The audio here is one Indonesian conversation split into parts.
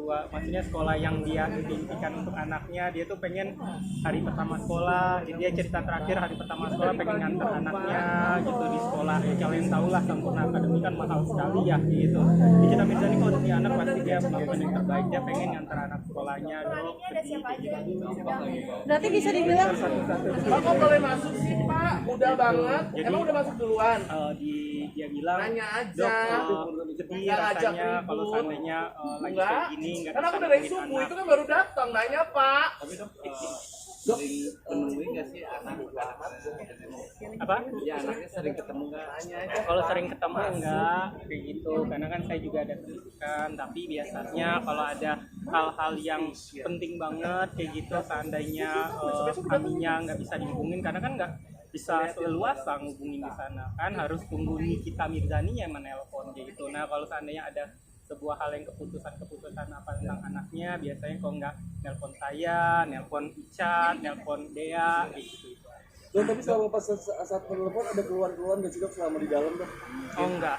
Maksudnya sekolah yang dia impikan untuk anaknya, dia tuh pengen hari pertama sekolah, dia cerita terakhir hari pertama sekolah pengen nganter anaknya gitu di sekolah. Ya kalian tahu lah Sampurna Academy kan mahal sekali ya gitu. Di Cita Mirzani kalau punya anak pasti dia melakukan yang terbaik, dia pengen nganter anak sekolahnya dok. Berarti bisa dibilang Pak, kok boleh masuk sih Pak? Udah banget. Jadi, emang udah masuk duluan? Dia bilang Nanya aja. dok sedih rasanya kalau seandainya lagi kayak gini nggak Kan aku bisa dari nemuin subuh anak. itu kan baru datang nanya Pak. Tapi dok, sering menemui nggak sih anak Apa? ya anaknya sering ketemu nggak? Kalau sering ketemu enggak kayak gitu, karena kan saya juga ada pendidikan, tapi biasanya kalau ada hal-hal yang penting banget kayak gitu seandainya kaminya nggak bisa dihubungin, karena kan nggak bisa leluasa ngubungin di sana kan, harus tunggu Nikita Mirzani yang menelpon kayak gitu. Nah kalau seandainya ada sebuah hal yang keputusan apa tentang anaknya, biasanya kalau nggak nelpon saya, nelpon Ica, nelpon Dea kayak gitu. Dok, tapi selama pas saat telepon ada keluhan-keluhan nggak sih dok selama di dalam dok? Oh enggak.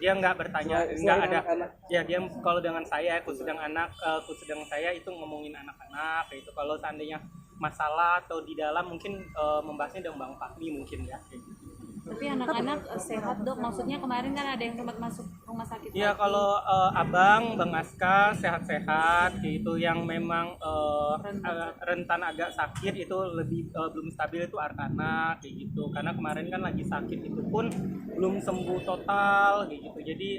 Dia enggak bertanya, enggak ada. Anak-anak. Ya dia kalau dengan saya, khusus dengan saya itu ngomongin anak-anak kayak itu. Kalau seandainya masalah atau di dalam mungkin membahasnya dengan Bang Fahmi mungkin ya kayak gitu. tapi anak-anak sehat dok, maksudnya kemarin kan ada yang sempat masuk rumah sakit. Iya kalau Abang, Bang Aska sehat-sehat itu, yang memang rentan agak sakit itu lebih belum stabil itu Arkana kayak gitu, karena kemarin kan lagi sakit itu pun belum sembuh total kayak gitu. Jadi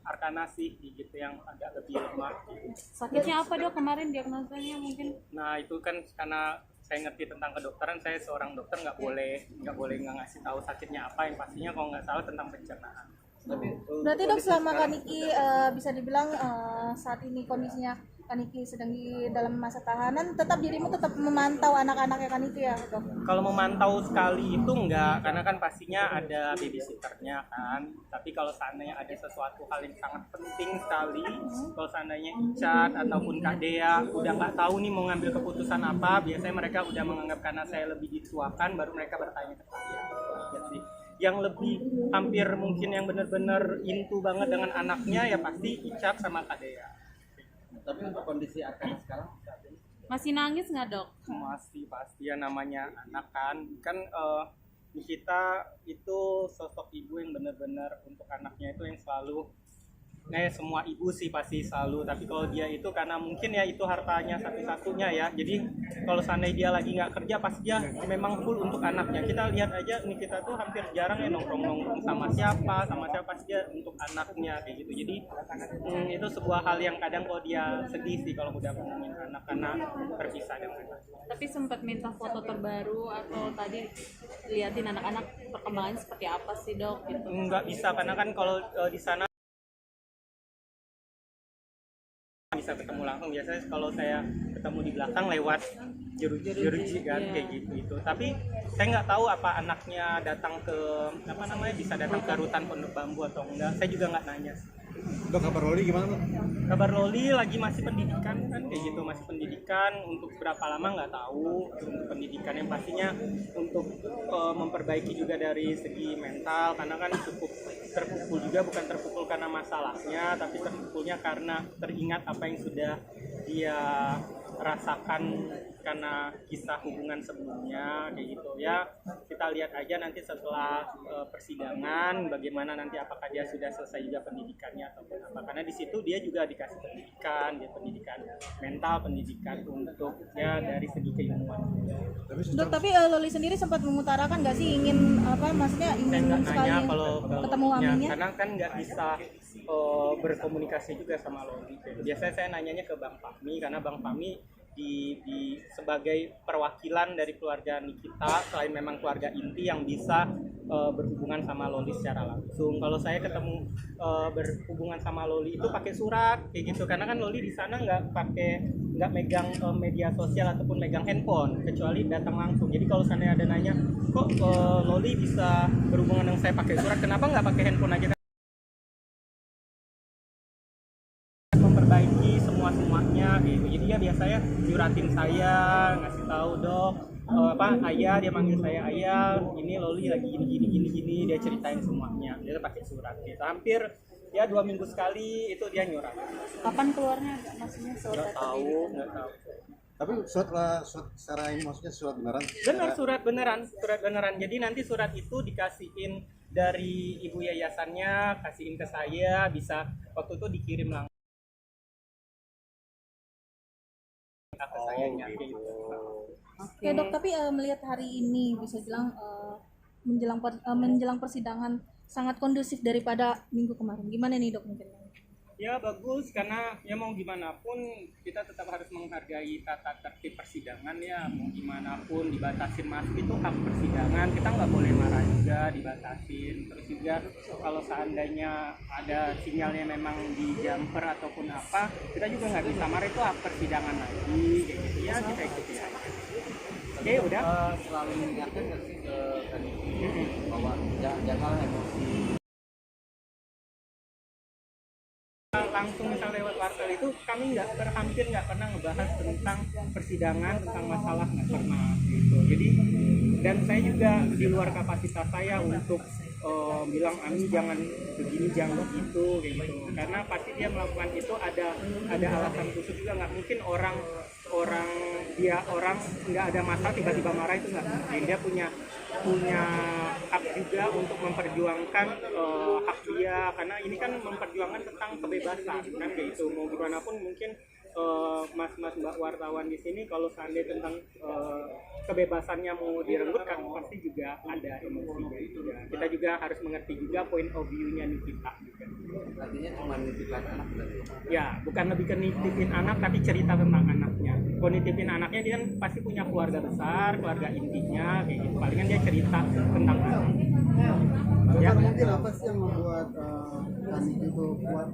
Arkana sih kayak gitu yang agak lebih lemah gitu. Sakitnya apa dok kemarin diagnosanya mungkin? Nah itu kan karena saya ngerti tentang kedokteran, saya seorang dokter nggak boleh nggak ngasih tahu sakitnya apa, yang pastinya kalau nggak salah tentang pencernaan. Tapi Berarti dok selama Kaniki bisa dibilang saat ini kondisinya Kaniki sedang di dalam masa tahanan, dirimu tetap memantau anak-anaknya Kaniki ya dok? Kalau memantau sekali itu enggak, karena kan pastinya ada babysitternya kan. Tapi kalau seandainya ada sesuatu hal yang sangat penting sekali, kalau seandainya Icat ataupun Kak Dea udah nggak tahu nih mau ngambil keputusan apa, biasanya mereka udah menganggap karena saya lebih dituakan, baru mereka bertanya ke saya. Jadi yang lebih hampir mungkin yang benar-benar into banget dengan anaknya ya pasti Icat sama Kak Dea. tapi untuk kondisi Arkana sekarang saat ini Masih nangis nggak dok? Masih pasti ya, namanya anak kan Nikita itu sosok ibu yang benar-benar untuk anaknya itu yang selalu, semua ibu sih pasti selalu, tapi kalau dia itu karena mungkin ya itu hartanya satu-satunya ya, jadi kalau seandainya dia lagi nggak kerja pasti dia memang full untuk anaknya. Kita lihat aja Nikita tuh hampir jarang ya nongkrong sama siapa pasti dia untuk anaknya kayak gitu. Jadi itu sebuah hal yang kadang kalau dia sedih sih kalau udah ngomongin anak karena terpisah dengan anak. Tapi sempat minta foto terbaru atau tadi liatin anak-anak perkembangannya seperti apa sih dok? Gitu. Nggak bisa karena kan kalau di sana bisa ketemu langsung. Biasanya kalau saya ketemu di belakang lewat jeruji kan kayak gitu itu. Tapi saya nggak tahu apa anaknya datang ke bisa datang ke rutan Pondok Bambu atau enggak. Saya juga nggak nanya. Dok, kabar Loli gimana? Kabar Loli lagi masih pendidikan kan kayak gitu, masih pendidikan. Untuk berapa lama nggak tahu. Untuk pendidikan yang pastinya untuk memperbaiki juga dari segi mental, karena kan cukup terpukul juga, bukan terpukul karena masalahnya, tapi terpukulnya karena teringat apa yang sudah dia rasakan karena kisah hubungan sebelumnya kayak gitu ya. Kita lihat aja nanti setelah persidangan bagaimana nanti, apakah dia sudah selesai juga pendidikannya ataupun apa, karena di situ dia juga dikasih pendidikan, pendidikan mental, pendidikan untuk ya dari segi keilmuan. Dok, tapi Loli sendiri sempat mengutarakan nggak sih ingin maksudnya Saya ingin nggak sekali nanya kalau ketemu aminnya? karena kan nggak bisa berkomunikasi juga sama Loli. Biasanya saya nanyanya ke Bang Fahmi, karena Bang Fahmi di sebagai perwakilan dari keluarga Nikita, selain memang keluarga inti yang bisa berhubungan sama Loli secara langsung. Kalau saya ketemu berhubungan sama Loli itu pakai surat kayak gitu, karena kan Loli di sana nggak megang media sosial ataupun megang handphone, kecuali datang langsung. Jadi kalau sana ada nanya kok Loli bisa berhubungan dengan saya pakai surat, kenapa nggak pakai handphone aja? Memperbaiki semuanya gitu. Jadi ya biasanya nyuratin saya, ngasih tahu dok ayah, dia manggil saya ayah, ini Loli lagi gini dia ceritain semuanya, dia pakai surat gitu. Hampir ya 2 minggu sekali itu dia nyurat. Kapan keluarnya maksudnya surat Nggak tahu. Tapi surat secara ini maksudnya surat beneran? Benar, surat beneran. Jadi nanti surat itu dikasihin dari ibu yayasannya, kasihin ke saya, bisa waktu itu dikirim langsung ke sayanya gitu. Oke dok, tapi melihat hari ini bisa bilang menjelang persidangan sangat kondusif daripada minggu kemarin. Gimana nih dok mungkin? Ya bagus, karena ya mau gimana pun kita tetap harus menghargai tata tertib persidangan ya. Mau gimana pun dibatasin masuk itu hak persidangan, kita nggak boleh marah juga, dibatasin. Terus juga kalau seandainya ada sinyalnya memang di jumper ataupun apa, kita juga nggak bisa marah, itu hak persidangan lagi kayak gitu ya, kita ikuti aja. Oke, udah. Selalu mengingatkan nggak sih ke Kaniki bahwa jangan emosi. Langsung misal lewat wartel itu kami hampir nggak pernah ngebahas tentang persidangan, tentang masalah, nggak pernah gitu. Jadi dan saya juga di luar kapasitas saya untuk bilang Ami jangan begini, jangan begitu kayak gitu, karena pasti dia melakukan itu ada alasan khusus juga. Nggak mungkin orang nggak ada masalah tiba-tiba marah, itu nggak mungkin. Dia punya hak juga untuk memperjuangkan hak dia, karena ini kan memperjuangkan tentang kebebasan kan kayak gitu. Mau gimana pun mungkin mas-mas mbak wartawan di sini kalau seandainya tentang kebebasannya mau direnggut kan pasti juga ada emosinya juga. Kita juga harus mengerti juga point of view-nya Nikita juga. Artinya cuma nitipkan anak berarti. Ya, bukan lebih ke nitipin anak tapi cerita tentang anaknya. Kalau nitipin anaknya dia kan pasti punya keluarga besar, keluarga intinya kayak gitu. Palingan dia cerita tentang anaknya. Ya. Mungkin apa sih yang membuat Kaniki itu kuat?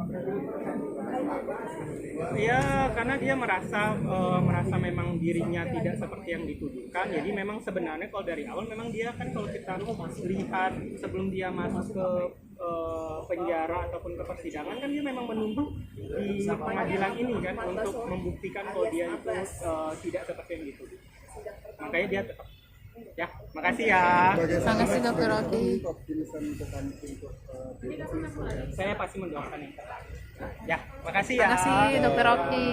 Ya, karena dia merasa memang dirinya tidak seperti yang dituduhkan. Jadi memang sebenarnya kalau dari awal memang dia kan, kalau kita lihat sebelum dia masuk ke penjara ataupun ke persidangan kan dia memang menunggu di pengadilan ini kan untuk membuktikan kalau dia itu tidak seperti yang dituduh. Makanya dia tetap. Ya, makasih ya. Makasih Dokter Rocky. Saya pasti mendoakan yang terbaik. Ya, makasih ya. Makasih Dokter Rocky.